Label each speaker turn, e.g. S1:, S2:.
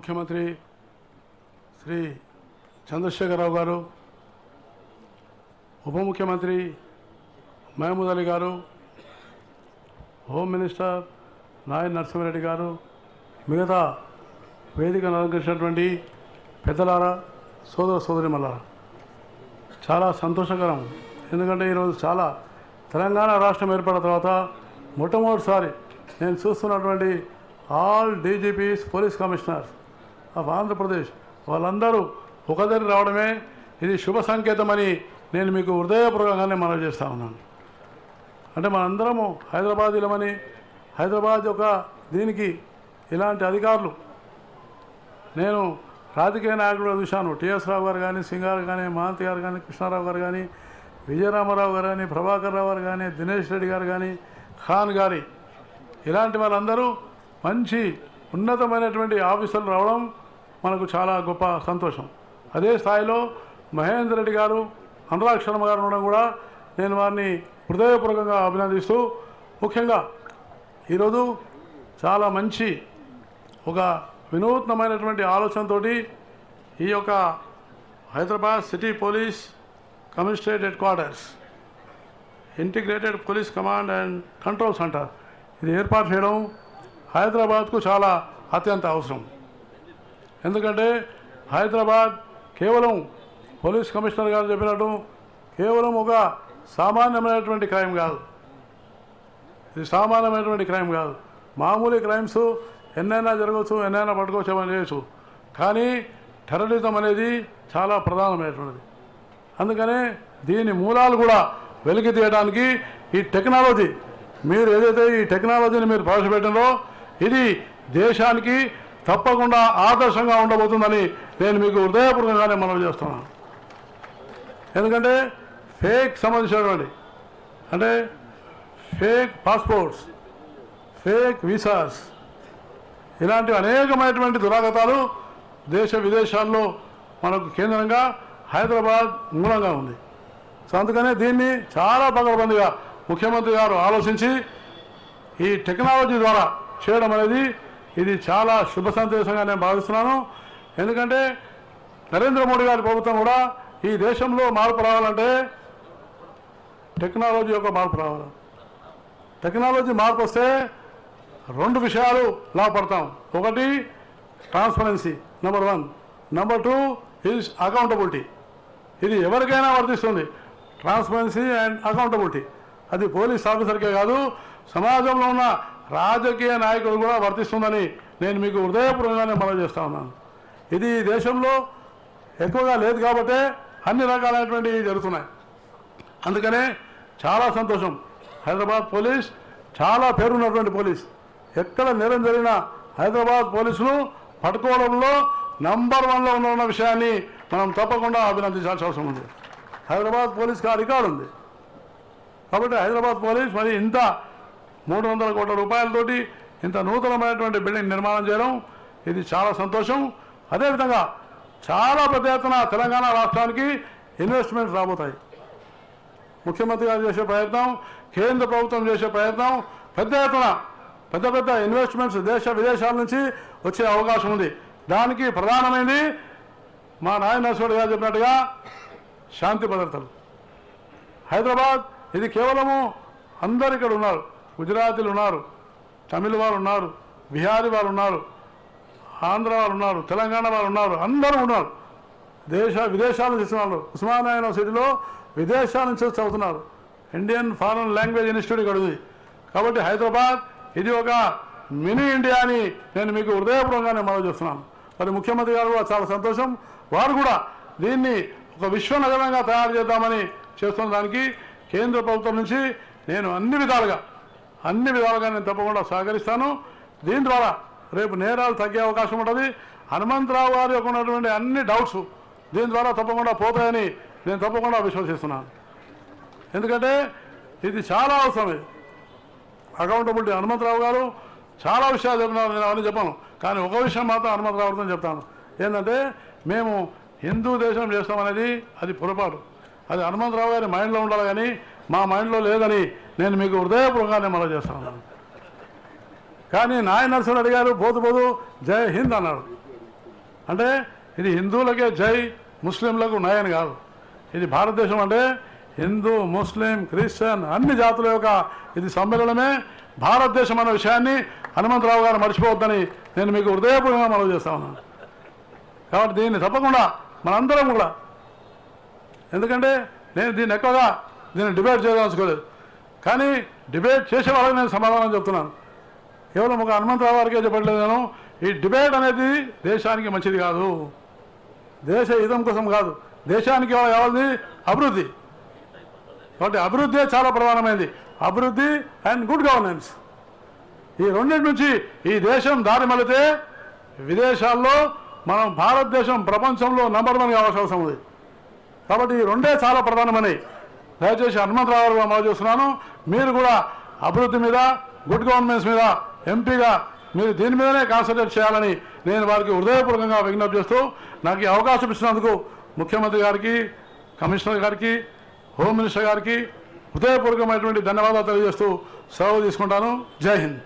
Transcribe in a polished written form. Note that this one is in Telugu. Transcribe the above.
S1: ముఖ్యమంత్రి శ్రీ చంద్రశేఖరరావు గారు, ఉప ముఖ్యమంత్రి మహమూద్ అలీ గారు, హోమ్ మినిస్టర్ నాయన్ నరసింహారెడ్డి గారు, మిగతా వేదికను అలంకరించినటువంటి పెద్దలారా, సోదర సోదరిమల్లారా, చాలా సంతోషకరం. ఎందుకంటే ఈరోజు చాలా తెలంగాణ రాష్ట్రం ఏర్పడిన తర్వాత మొట్టమొదటిసారి నేను చూస్తున్నటువంటి all DGP's, police commissioners of Andhra Pradesh వాళ్ళందరూ ఒక దగ్గర రావడమే ఇది శుభ సంకేతమని నేను మీకు హృదయపూర్వకంగానే మనవి చేస్తూ ఉన్నాను. అంటే మనందరము హైదరాబాదీలమని, హైదరాబాద్ యొక్క దీనికి ఇలాంటి అధికారులు నేను రాజకీయ నాయకులు చూశాను. టిఎస్ రావు గారు కానీ, సింగారు కానీ, మహాంతి గారు కానీ, కృష్ణారావు గారు కానీ, విజయరామారావు గారు కానీ, ప్రభాకర్ రావు గారు కానీ, దినేష్ రెడ్డి గారు కానీ, ఖాన్ గారి ఇలాంటి వాళ్ళందరూ మంచి ఉన్నతమైనటువంటి ఆఫీసర్లు రావడం మనకు చాలా గొప్ప సంతోషం. అదే స్థాయిలో మహేందర్ రెడ్డి గారు, అనురాగ్ శర్మ గారు ఉండడం కూడా నేను వారిని హృదయపూర్వకంగా అభినందిస్తూ, ముఖ్యంగా ఈరోజు చాలా మంచి ఒక వినూత్నమైనటువంటి ఆలోచనతో ఈ యొక్క Hyderabad city police commissionerate head quarters, integrated police command and control centre ఇది ఏర్పాటు చేయడం హైదరాబాద్కు చాలా అత్యంత అవసరం. ఎందుకంటే హైదరాబాద్ కేవలం పోలీస్ కమిషనర్ గారు చెప్పినట్టు కేవలం ఒక సామాన్యమైనటువంటి క్రైమ్ కాదు, ఇది సామాన్యమైనటువంటి క్రైమ్ కాదు. మామూలు క్రైమ్స్ ఎన్నైనా జరగవచ్చు, ఎన్నైనా పట్టుకోవచ్చు, ఏమైనా చేయొచ్చు. కానీ టెర్రరిజం అనేది చాలా ప్రధానమైనటువంటిది. అందుకనే దీని మూలాలు కూడా వెలికి తీయడానికి ఈ టెక్నాలజీ, మీరు ఏదైతే ఈ టెక్నాలజీని మీరు ప్రవేశపెట్టినో ఇది దేశానికి తప్పకుండా ఆదర్శంగా ఉండబోతుందని నేను మీకు హృదయపూర్వకంగానే మనవి చేస్తున్నాను. ఎందుకంటే ఫేక్ సంబంధించినటువంటి అంటే ఫేక్ పాస్పోర్ట్స్, ఫేక్ వీసాస్ ఇలాంటి అనేకమైనటువంటి దురాగతాలు దేశ విదేశాల్లో మనకు కేంద్రంగా హైదరాబాద్ మూలంగా ఉంది. సో అందుకనే దీన్ని చాలా పకడ్బందీగా ముఖ్యమంత్రి గారు ఆలోచించి ఈ టెక్నాలజీ ద్వారా చేయడం అనేది ఇది చాలా శుభ సందేశంగా నేను భావిస్తున్నాను. ఎందుకంటే నరేంద్ర మోడీ గారి ప్రభుత్వం కూడా ఈ దేశంలో మార్పు రావాలంటే టెక్నాలజీ యొక్క మార్పు రావాలి. టెక్నాలజీ మార్పు వస్తే రెండు విషయాలు లాభపడతాం. ఒకటి transparency, number 1. Number 2 is accountability. ఇది ఎవరికైనా వర్తిస్తుంది, ట్రాన్స్పరెన్సీ అండ్ అకౌంటబిలిటీ. అది పోలీస్ ఆఫీసర్కే కాదు, సమాజంలో ఉన్న రాజకీయ నాయకులు కూడా వర్తిస్తుందని నేను మీకు హృదయపూర్వకంగానే మనవి చేస్తూ ఉన్నాను. ఇది దేశంలో ఎక్కువగా లేదు కాబట్టే అన్ని రకాలైనటువంటివి జరుగుతున్నాయి. అందుకనే చాలా సంతోషం. హైదరాబాద్ పోలీస్ చాలా పేరున్నటువంటి పోలీస్. ఎక్కడ నేరం జరిగినా హైదరాబాద్ పోలీసులు పట్టుకోవడంలో నంబర్ 1లో ఉన్న విషయాన్ని మనం తప్పకుండా అభినందించాల్సిన అవసరం ఉంది. హైదరాబాద్ పోలీస్కి ఆ రికార్డు ఉంది. కాబట్టి హైదరాబాద్ పోలీస్ మరి ఇంత 300 కోట్ల రూపాయలతోటి ఇంత నూతనమైనటువంటి బిల్డింగ్ నిర్మాణం చేయడం ఇది చాలా సంతోషం. అదేవిధంగా చాలా పెద్ద ఎత్తున తెలంగాణ రాష్ట్రానికి ఇన్వెస్ట్మెంట్స్ రాబోతాయి. ముఖ్యమంత్రి గారు చేసే ప్రయత్నం, కేంద్ర ప్రభుత్వం చేసే ప్రయత్నం, పెద్ద ఎత్తున పెద్ద ఇన్వెస్ట్మెంట్స్ దేశ విదేశాల నుంచి వచ్చే అవకాశం ఉంది. దానికి ప్రధానమైనది మా నాయన నరసింహారెడ్డి గారు చెప్పినట్టుగా శాంతి భద్రతలు. హైదరాబాద్ ఇది కేవలము అందరు ఇక్కడ ఉన్నారు, గుజరాతీలు ఉన్నారు, తమిళ వారు ఉన్నారు, బిహారీ వారు ఉన్నారు, ఆంధ్ర వారు ఉన్నారు, తెలంగాణ వారు ఉన్నారు, అందరూ ఉన్నారు. విదేశాల నుంచి వస్తున్నారు. ఉస్మానియా యూనివర్సిటీలో విదేశాల నుంచి చదువుతున్నారు. ఇండియన్ ఫారెన్ లాంగ్వేజ్ ఇన్స్టిట్యూట్ ఇక్కడ ఉంది. కాబట్టి హైదరాబాద్ ఇది ఒక మినీ ఇండియా అని నేను మీకు హృదయపూర్వకంగానే మనవి చేస్తున్నాను. మరి ముఖ్యమంత్రి గారు కూడా చాలా సంతోషం. వారు కూడా దీన్ని ఒక విశ్వనగరంగా తయారు చేద్దామని చేస్తున్న దానికి కేంద్ర ప్రభుత్వం నుంచి నేను అన్ని విధాలుగా నేను తప్పకుండా సహకరిస్తాను. దీని ద్వారా రేపు నేరాలు తగ్గే అవకాశం ఉంటుంది. హనుమంతరావు గారి యొక్క ఉన్నటువంటి అన్ని డౌట్స్ దీని ద్వారా తప్పకుండా పోతాయని నేను తప్పకుండా విశ్వసిస్తున్నాను. ఎందుకంటే ఇది చాలా అవసరం. అకౌంటబిలిటీ హనుమంతరావు గారు చాలా విషయాలు చెప్పినారు, నేను అవన్నీ చెప్పాను. కానీ ఒక విషయం మాత్రం హనుమంతరావు గారితో చెప్తాను. ఏంటంటే మేము హిందూ దేశం చేస్తామనేది అది పొరపాటు. అది హనుమంతరావు గారి మైండ్లో ఉండాలి, కానీ మా మైండ్లో లేదని నేను మీకు హృదయపూర్వకంగానే మనవి చేస్తాను. కానీ నాయన నరసింహారెడ్డి గారు పోతూ జై హింద్ అన్నాడు. అంటే ఇది హిందువులకే జై, ముస్లింలకు నై అని కాదు. ఇది భారతదేశం అంటే హిందూ, ముస్లిం, క్రిస్టియన్ అన్ని జాతుల యొక్క ఇది సమ్మేళనమే భారతదేశం అన్న విషయాన్ని హనుమంతరావు గారు మర్చిపోవద్దని నేను మీకు హృదయపూర్వకంగా మనవి చేస్తా ఉన్నాను. కాబట్టి దీన్ని తప్పకుండా మనందరం కూడా, ఎందుకంటే నేను దీన్ని డిబేట్ చేయదలుచుకోలేదు, కానీ డిబేట్ చేసే వాళ్ళకి నేను సమాధానం చెప్తున్నాను. కేవలం ఒక హనుమంతరావు గారికే చెప్పట్లేదు నేను. ఈ డిబేట్ అనేది దేశానికి మంచిది కాదు, దేశ హితం కోసం కాదు, దేశానికి కావాల్సింది అభివృద్ధి. కాబట్టి అభివృద్ధి చాలా ప్రధానమైనది. అభివృద్ధి అండ్ గుడ్ గవర్నెన్స్, ఈ రెండింటి నుంచి ఈ దేశం దారి మళ్ళితే విదేశాల్లో మనం భారతదేశం ప్రపంచంలో నంబర్ 1 కావాల్సిన అవసరం ఉంది. కాబట్టి ఈ రెండే చాలా ప్రధానమైనవి. దయచేసి హనుమంతరావు గారు మనం చేస్తున్నాను, మీరు కూడా అభివృద్ధి మీద, గుడ్ గవర్నెన్స్ మీద ఎంపీగా మీరు దీని మీదనే కాన్సన్ట్రేట్ చేయాలని నేను వారికి హృదయపూర్వకంగా విజ్ఞప్తి చేస్తూ, నాకు ఈ అవకాశం ఇచ్చినందుకు ముఖ్యమంత్రి గారికి, కమిషనర్ గారికి, హోమ్ మినిస్టర్ గారికి హృదయపూర్వకమైనటువంటి ధన్యవాదాలు తెలియజేస్తూ సెలవు తీసుకుంటాను. జై హింద్.